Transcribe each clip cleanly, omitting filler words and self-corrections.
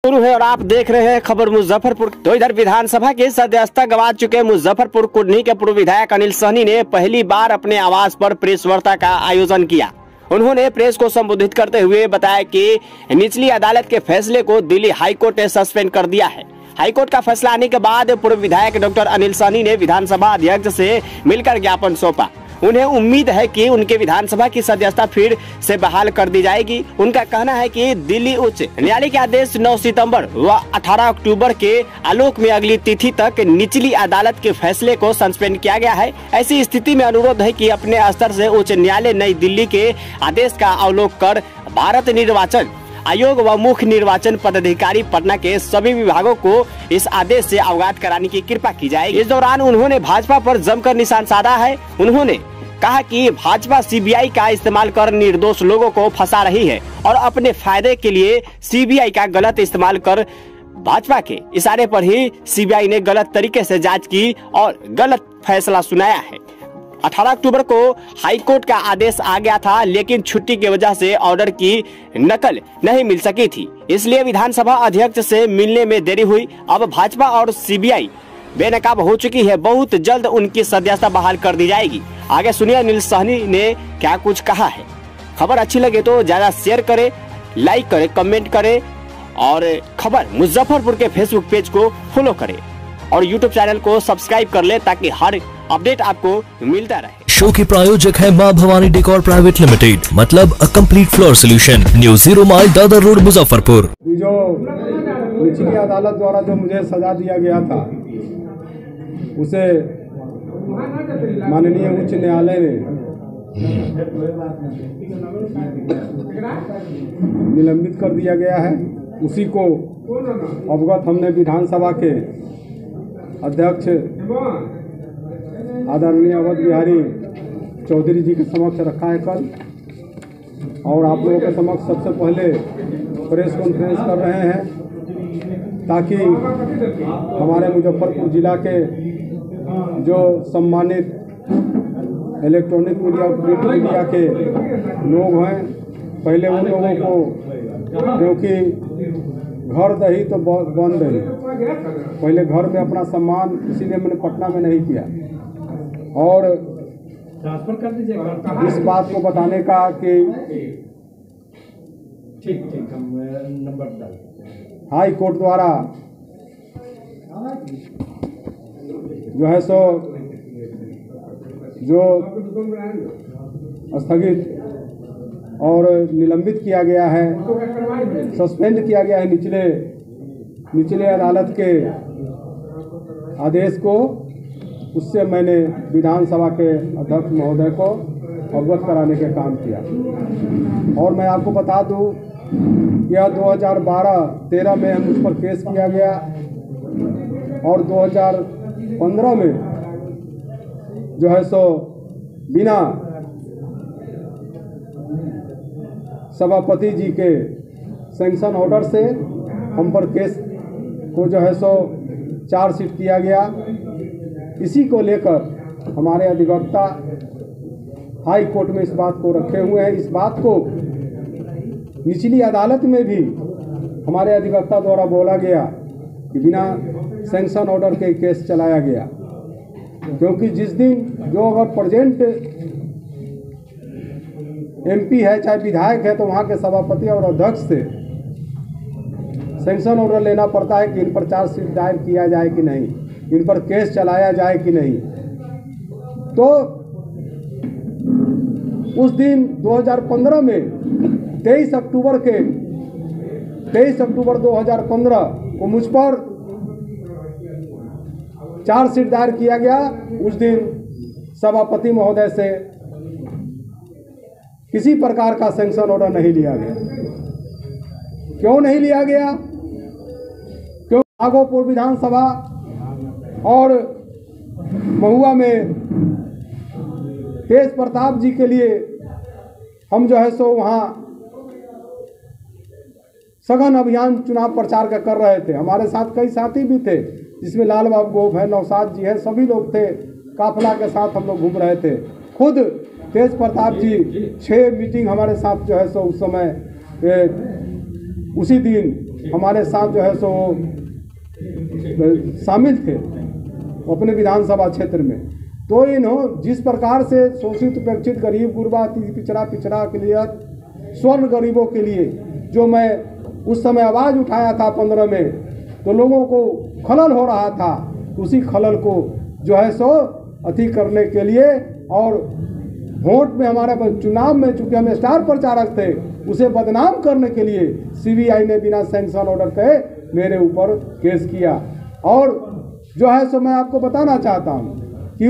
शुरू है और आप देख रहे हैं खबर मुजफ्फरपुर। तो इधर विधानसभा की सदस्यता गंवा चुके मुजफ्फरपुर कुढ़नी के पूर्व विधायक अनिल सहनी ने पहली बार अपने आवास पर प्रेस वार्ता का आयोजन किया। उन्होंने प्रेस को संबोधित करते हुए बताया कि निचली अदालत के फैसले को दिल्ली हाईकोर्ट ने सस्पेंड कर दिया है। हाईकोर्ट का फैसला आने के बाद पूर्व विधायक डॉक्टर अनिल सहनी ने विधानसभा अध्यक्ष से मिलकर ज्ञापन सौंपा। उन्हें उम्मीद है कि उनके विधानसभा की सदस्यता फिर से बहाल कर दी जाएगी। उनका कहना है कि दिल्ली उच्च न्यायालय के आदेश 9 सितंबर व 18 अक्टूबर के आलोक में अगली तिथि तक निचली अदालत के फैसले को सस्पेंड किया गया है। ऐसी स्थिति में अनुरोध है कि अपने स्तर से उच्च न्यायालय नई दिल्ली के आदेश का अवलोकन कर भारत निर्वाचन आयोग व मुख्य निर्वाचन पदाधिकारी पटना के सभी विभागों को इस आदेश से अवगत कराने की कृपा की जाएगी। इस दौरान उन्होंने भाजपा पर जमकर निशाना साधा है। उन्होंने कहा कि भाजपा सीबीआई का इस्तेमाल कर निर्दोष लोगों को फंसा रही है और अपने फायदे के लिए सीबीआई का गलत इस्तेमाल कर भाजपा के इशारे पर ही सीबीआई ने गलत तरीके से जांच की और गलत फैसला सुनाया है। 18 अक्टूबर को हाईकोर्ट का आदेश आ गया था, लेकिन छुट्टी की वजह से ऑर्डर की नकल नहीं मिल सकी थी, इसलिए विधानसभा अध्यक्ष से मिलने में देरी हुई। अब भाजपा और सीबीआई बेनकाब हो चुकी है। बहुत जल्द उनकी सदस्यता बहाल कर दी जाएगी। आगे सुनिए अनिल सहनी ने क्या कुछ कहा है। खबर अच्छी लगे तो ज्यादा शेयर करें, लाइक करें, कमेंट करें और खबर मुजफ्फरपुर के फेसबुक पेज को फॉलो करें और यूट्यूब चैनल को सब्सक्राइब कर ले ताकि हर अपडेट आपको मिलता रहे। शो के प्रायोजक है मां भवानी डेकोर प्राइवेट लिमिटेड, मतलब a complete floor solution, new 0 mile Dadar road Muzaffarpur. जो निचली अदालत द्वारा जो मुझे सजा दिया गया था उसे माननीय उच्च न्यायालय ने निलंबित कर दिया गया है। उसी को अवगत हमने विधानसभा के अध्यक्ष आदरणीय अवध बिहारी चौधरी जी के समक्ष रखा है कल, और आप लोगों के समक्ष सबसे पहले प्रेस कॉन्फ्रेंस कर रहे हैं ताकि हमारे मुजफ्फरपुर जिला के जो सम्मानित इलेक्ट्रॉनिक मीडिया और प्रिंट मीडिया के लोग हैं, पहले उन लोगों को, क्योंकि घर दही तो बन दही, पहले घर में अपना सम्मान, इसीलिए मैंने पटना में नहीं किया। और इस बात को बताने का कि ठीक हम नंबर हाई कोर्ट द्वारा जो है सो जो स्थगित और निलंबित किया गया है, सस्पेंड किया गया है निचले अदालत के आदेश को, उससे मैंने विधानसभा के अध्यक्ष महोदय को अवगत कराने का काम किया। और मैं आपको बता दूं, यह 2012-13 में मुझ पर केस किया गया और 2015 में जो है सो बिना सभापति जी के सैंक्शन ऑर्डर से हम पर केस को जो है सो चार्जशीट किया गया। इसी को लेकर हमारे अधिवक्ता हाई कोर्ट में इस बात को रखे हुए हैं। इस बात को निचली अदालत में भी हमारे अधिवक्ता द्वारा बोला गया कि बिना सैंक्शन ऑर्डर के केस चलाया गया, क्योंकि जिस दिन जो अगर प्रेजेंट एमपी है चाहे विधायक है तो वहाँ के सभापति और अध्यक्ष से सैंक्शन ऑर्डर लेना पड़ता है कि इन पर चार्जशीट दायर किया जाए कि नहीं, इन पर केस चलाया जाए कि नहीं। तो उस दिन 2015 में 23 अक्टूबर 2015 को मुझ पर चार्जशीट दायर किया गया। उस दिन सभापति महोदय से किसी प्रकार का सैंक्शन ऑर्डर नहीं लिया गया। क्यों नहीं लिया गया? क्योंकि भागोपुर विधानसभा और महुआ में तेज प्रताप जी के लिए हम जो है सो वहाँ सघन अभियान चुनाव प्रचार का कर रहे थे। हमारे साथ कई साथी भी थे, जिसमें लाल बाबू गोप है, नौसाद जी है, सभी लोग थे। काफिला के साथ हम लोग घूम रहे थे। खुद तेज प्रताप जी 6 मीटिंग हमारे साथ जो है सो उस समय उसी दिन हमारे साथ जो है सो शामिल थे अपने विधानसभा क्षेत्र में। तो जिस प्रकार से शोषित उपेक्षित गरीब गुरबा पिछड़ा के लिए स्वर्ण गरीबों के लिए जो मैं उस समय आवाज़ उठाया था 15 में, तो लोगों को खलल हो रहा था, उसी खलल को जो है सो अति करने के लिए और वोट में हमारे चुनाव में चूंकि हम स्टार प्रचारक थे, उसे बदनाम करने के लिए सीबीआई ने बिना सैंक्शन ऑर्डर के मेरे ऊपर केस किया। और जो है सो मैं आपको बताना चाहता हूं कि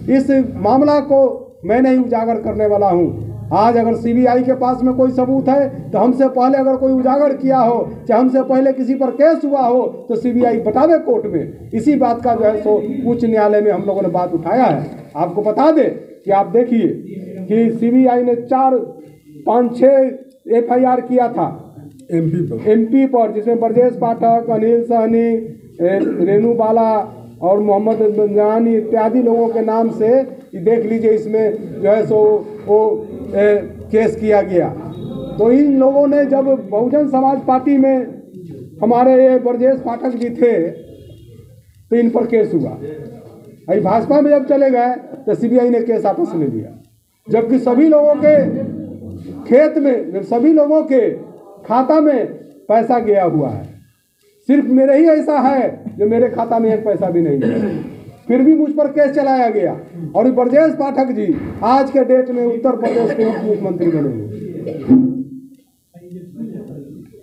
इस मामला को मैं नहीं उजागर करने वाला हूं। आज अगर सीबीआई के पास में कोई सबूत है तो हमसे पहले अगर कोई उजागर किया हो, चाहे हमसे पहले किसी पर केस हुआ हो, तो सीबीआई बतावे कोर्ट में। इसी बात का जो है सो उच्च न्यायालय में हम लोगों ने बात उठाया है। आपको बता दें कि आप देखिए कि सीबीआई ने 4, 5, 6 FIR किया था एमपी पर, जिसमें ब्रजेश पाठक, अनिल सहनी, रेणु बाला और मोहम्मद बंजानी इत्यादि लोगों के नाम से देख लीजिए इसमें जो है सो वो केस किया गया। तो इन लोगों ने जब बहुजन समाज पार्टी में हमारे ये ब्रजेश पाठक जी थे तो इन पर केस हुआ। अभी भाजपा में जब चले गए तो सीबीआई ने केस वापस ले लिया, जबकि सभी लोगों के खेत में, सभी लोगों के खाता में पैसा गया हुआ है। सिर्फ मेरे ही ऐसा है जो मेरे खाता में एक पैसा भी नहीं है, फिर भी मुझ पर केस चलाया गया। और ब्रजेश पाठक जी आज के डेट में उत्तर प्रदेश के उप मुख्यमंत्री बने हुए,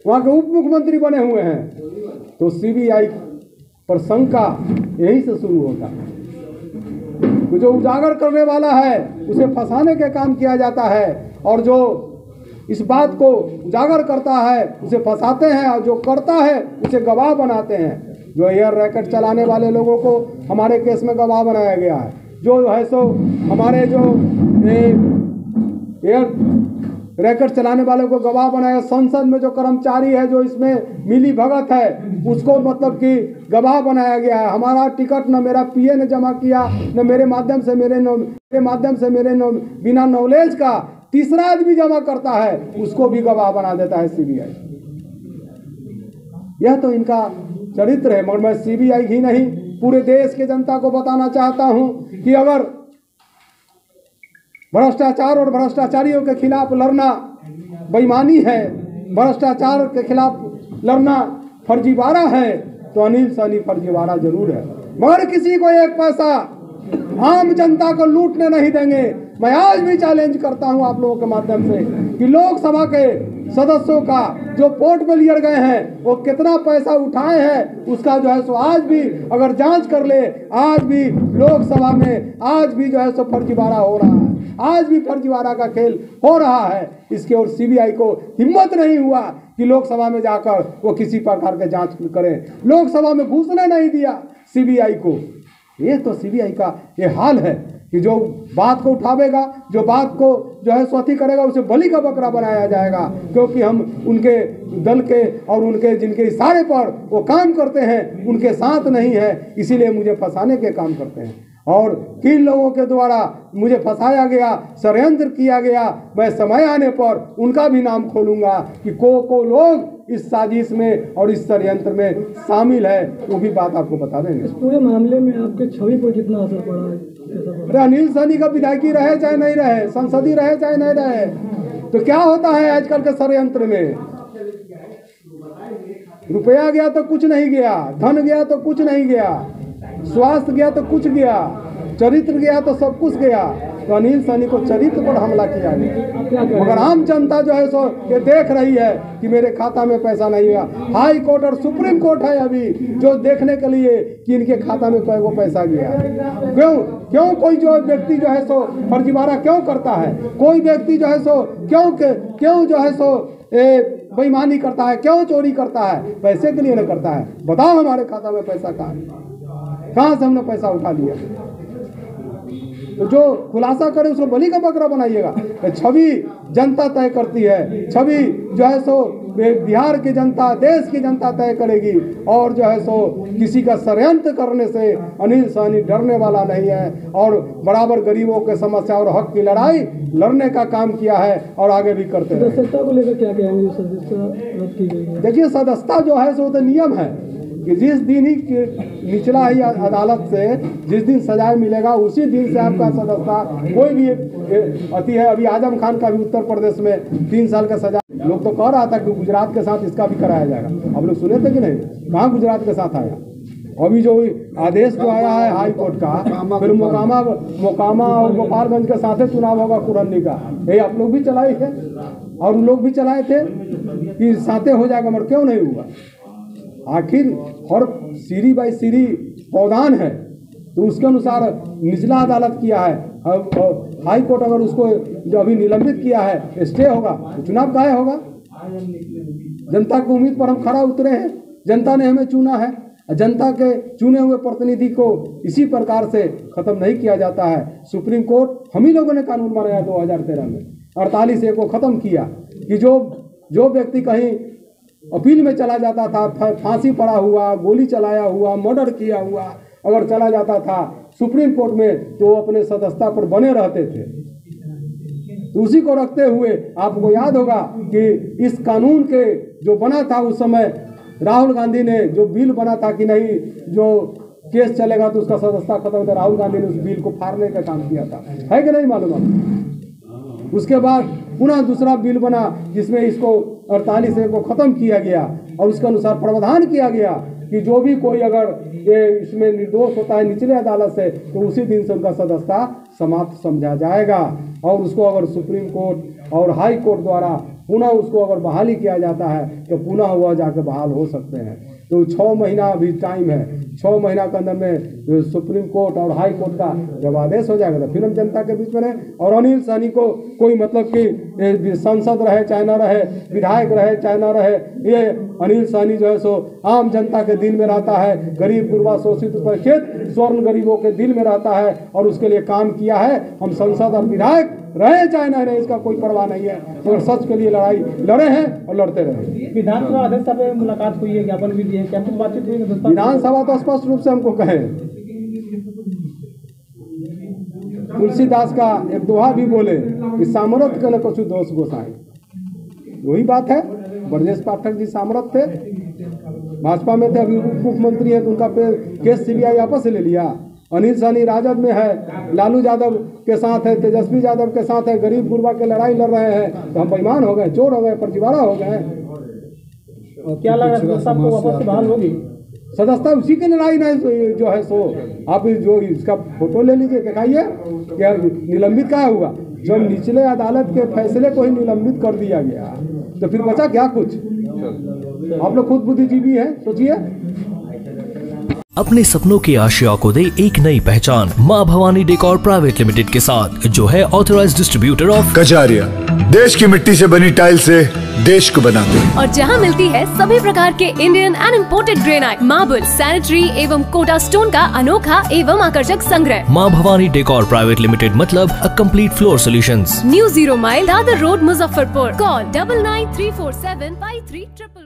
वहां के उप मुख्यमंत्री बने हुए हैं। तो सीबीआई पर शंका यही से शुरू होता है। तो जो उजागर करने वाला है उसे फंसाने के काम किया जाता है, और जो इस बात को उजागर करता है उसे फंसाते हैं, और जो करता है उसे गवाह बनाते हैं। जो एयर रैकेट चलाने वाले लोगों को हमारे केस में गवाह बनाया गया है। जो है सो हमारे जो एयर रैकेट चलाने वाले को गवाह बनाया, संसद में जो कर्मचारी है जो इसमें मिली भगत है उसको मतलब कि गवाह बनाया गया है। हमारा टिकट न मेरा पीए ने जमा किया, न मेरे माध्यम से मेरे बिना नॉलेज का तीसरा आदमी जमा करता है, उसको भी गवाह बना देता है सीबीआई। यह तो इनका चरित्र है। मगर मैं सीबीआई ही नहीं, पूरे देश के जनता को बताना चाहता हूं कि अगर भ्रष्टाचार और भ्रष्टाचारियों के खिलाफ लड़ना बेईमानी है, भ्रष्टाचार के खिलाफ लड़ना फर्जीवाड़ा है, तो अनिल सहनी फर्जीवाड़ा जरूर है, मगर किसी को एक पैसा आम जनता को लूटने नहीं देंगे। मैं आज भी चैलेंज करता हूं आप लोगों के माध्यम से कि लोकसभा के सदस्यों का जो पोर्टफोलियो गए हैं वो कितना पैसा उठाए हैं, उसका जो है सो आज भी अगर जांच कर ले, आज भी लोकसभा में आज भी जो है सो फर्जीवाड़ा हो रहा है, आज भी फर्जीवाड़ा का खेल हो रहा है। इसके और सीबीआई को हिम्मत नहीं हुआ कि लोकसभा में जाकर वो किसी प्रकार के जांच करें। लोकसभा में घुसने नहीं दिया सीबीआई को। ये तो सीबीआई का ये हाल है कि जो बात को उठावेगा, जो बात को जो है स्वती करेगा, उसे बलि का बकरा बनाया जाएगा, क्योंकि हम उनके दल के और उनके जिनके इशारे पर वो काम करते हैं उनके साथ नहीं है, इसीलिए मुझे फंसाने के काम करते हैं। और किन लोगों के द्वारा मुझे फंसाया गया, षड्यंत्र किया गया, मैं समय आने पर उनका भी नाम खोलूंगा कि को लोग इस साजिश में और इस षड्यंत्र में शामिल है, वो भी बात आपको बता देंगे। इस पूरे मामले में आपके छवि पर कितना असर पड़ा है? अनिल सहनी का विधायकी रहे चाहे नहीं रहे, संसदीय रहे चाहे नहीं रहे, तो क्या होता है आजकल के षड्यंत्र में? रुपया गया तो कुछ नहीं गया, धन गया तो कुछ नहीं गया, स्वास्थ्य गया तो कुछ गया, चरित्र गया तो सब कुछ गया। तो अनिल सहनी को चरित्र पर हमला किया गया, मगर आम जनता जो है सो ये देख रही है कि मेरे खाता में पैसा नहीं गया। हाई कोर्ट और सुप्रीम कोर्ट है अभी जो देखने के लिए कि इनके खाता में कोई पैसा गया। क्यों कोई जो व्यक्ति जो है सो फर्जीवाड़ा क्यों करता है, कोई व्यक्ति जो है सो क्यों जो है सो बेईमानी करता है, क्यों चोरी करता है? पैसे के लिए न करता है। बताओ हमारे खाता में पैसा कहाँ से हमने पैसा उठा लिया? तो जो खुलासा करे उसको बलि का बकरा बनाइएगा। छवि जनता तय करती है, छवि जो है सो बिहार की जनता, देश की जनता तय करेगी। और जो है सो किसी का षड्यंत्र करने से अनिल सहनी डरने वाला नहीं है और बराबर गरीबों के समस्या और हक की लड़ाई लड़ने का काम किया है और आगे भी करते हैं। सदस्यता को लेकर क्या कहेंगे? सदस्यता रद्द की गई है। देखिए, सदस्यता जो है सो तो नियम है कि जिस दिन ही निचला ही अदालत से जिस दिन सजाए मिलेगा उसी दिन से आपका सदस्यता कोई भी अति है। अभी आजम खान का भी उत्तर प्रदेश में 3 साल का सजा, लोग तो कह रहा था कि गुजरात के साथ इसका भी कराया जाएगा। आप लोग सुने थे कि नहीं? कहाँ गुजरात के साथ आया? अभी जो आदेश जो आया है हाई कोर्ट का, फिर मोकामा और गोपालगंज के साथ चुनाव होगा कुरन्नी का, ये आप लोग भी चलाए थे और उन लोग भी चलाए थे कि साथे हो जाएगा, मगर क्यों नहीं हुआ? आखिर हर सीरी बाई सीरी पौधान है तो उसके अनुसार निचला अदालत किया है। हाई कोर्ट अगर उसको जो अभी निलंबित किया है स्टे होगा तो चुनाव काहे होगा? जनता की उम्मीद पर हम खरा उतरे हैं, जनता ने हमें चुना है। जनता के चुने हुए प्रतिनिधि को इसी प्रकार से खत्म नहीं किया जाता है। सुप्रीम कोर्ट हम ही लोगों ने कानून बनाया 2013 में, 48A को खत्म किया कि जो व्यक्ति कहीं अपील में चला जाता था, फांसी पड़ा हुआ, गोली चलाया हुआ, मर्डर किया हुआ अगर चला जाता था सुप्रीम कोर्ट में तो अपने सदस्यता पर बने रहते थे। तो उसी को रखते हुए आपको याद होगा कि इस कानून के जो बना था उस समय राहुल गांधी ने जो बिल बना था कि नहीं जो केस चलेगा तो उसका सदस्यता खत्म होता, राहुल गांधी ने उस बिल को फाड़ने का काम किया था, है कि नहीं मालूम आपको? उसके बाद पुनः दूसरा बिल बना जिसमें इसको 48A को खत्म किया गया और उसके अनुसार प्रावधान किया गया कि जो भी कोई अगर ये इसमें निर्दोष होता है निचले अदालत से तो उसी दिन से उनका सदस्यता समाप्त समझा जाएगा और उसको अगर सुप्रीम कोर्ट और हाई कोर्ट द्वारा पुनः उसको अगर बहाली किया जाता है तो पुनः वह जाकर बहाल हो सकते हैं। तो 6 महीना अभी टाइम है, 6 महीना के अंदर में सुप्रीम कोर्ट और हाई कोर्ट का जब आदेश हो जाएगा तो फिर हम जनता के बीच में रहे। और अनिल सहनी को कोई मतलब कि सांसद रहे चाहे न रहे, विधायक रहे चाहे न रहे, ये अनिल सहनी जो है सो आम जनता के दिल में रहता है, गरीब गुरबा शोषित उपेक्षित स्वर्ण गरीबों के दिल में रहता है और उसके लिए काम किया है। हम सांसद और विधायक रहे चाहे न रहे इसका कोई परवाह नहीं है, मगर सच के लिए लड़ाई लड़े हैं और लड़ते रहे। विधानसभा अध्यक्ष से मुलाकात हुई है, ज्ञापन भी दिए, क्या कुछ बातचीत हुई? विधानसभा तो स्पष्ट रूप से हमको कहे, तुलसीदास का एक दोहा भी बोले कि सामर्थ के न कुछ दोष गोसाई, वही बात है। ब्रजेश पाठक जी सामर्थ थे, भाजपा में थे, अभी उप मुख्यमंत्री है तो उनका केस CBI वापस ले लिया। अनिल सहनी राजद में है, लालू यादव के साथ है, तेजस्वी यादव के साथ है, गरीब गुरबा के लड़ाई लड़ रहे हैं तो हम बेईमान हो गए, चोर हो गए, फर्जीवाड़ा हो गए। क्या लगा सबको वापस बहाल होगी? सदस्यता उसी की लड़ाई नहीं जो है सो आप जो इसका फोटो ले लीजिए, दिखाइए क्या निलंबित क्या हुआ। जब निचले अदालत के फैसले को ही निलंबित कर दिया गया तो फिर बचा क्या कुछ? आप लोग खुद बुद्धिजीवी हैं, सोचिए। अपने सपनों की आशिया को दे एक नई पहचान माँ भवानी डेकोर प्राइवेट लिमिटेड के साथ, जो है ऑथराइज्ड डिस्ट्रीब्यूटर ऑफ कजारिया। देश की मिट्टी से बनी टाइल से देश को बनाते हैं। और जहां मिलती है सभी प्रकार के Indian and imported granite, marble, sanitary एवं कोटा स्टोन का अनोखा एवं आकर्षक संग्रह। माँ भवानी डेकोर प्राइवेट लिमिटेड मतलब a complete floor solutions. New 0 mile Dadar road, Muzaffarpur. Call 9934753333।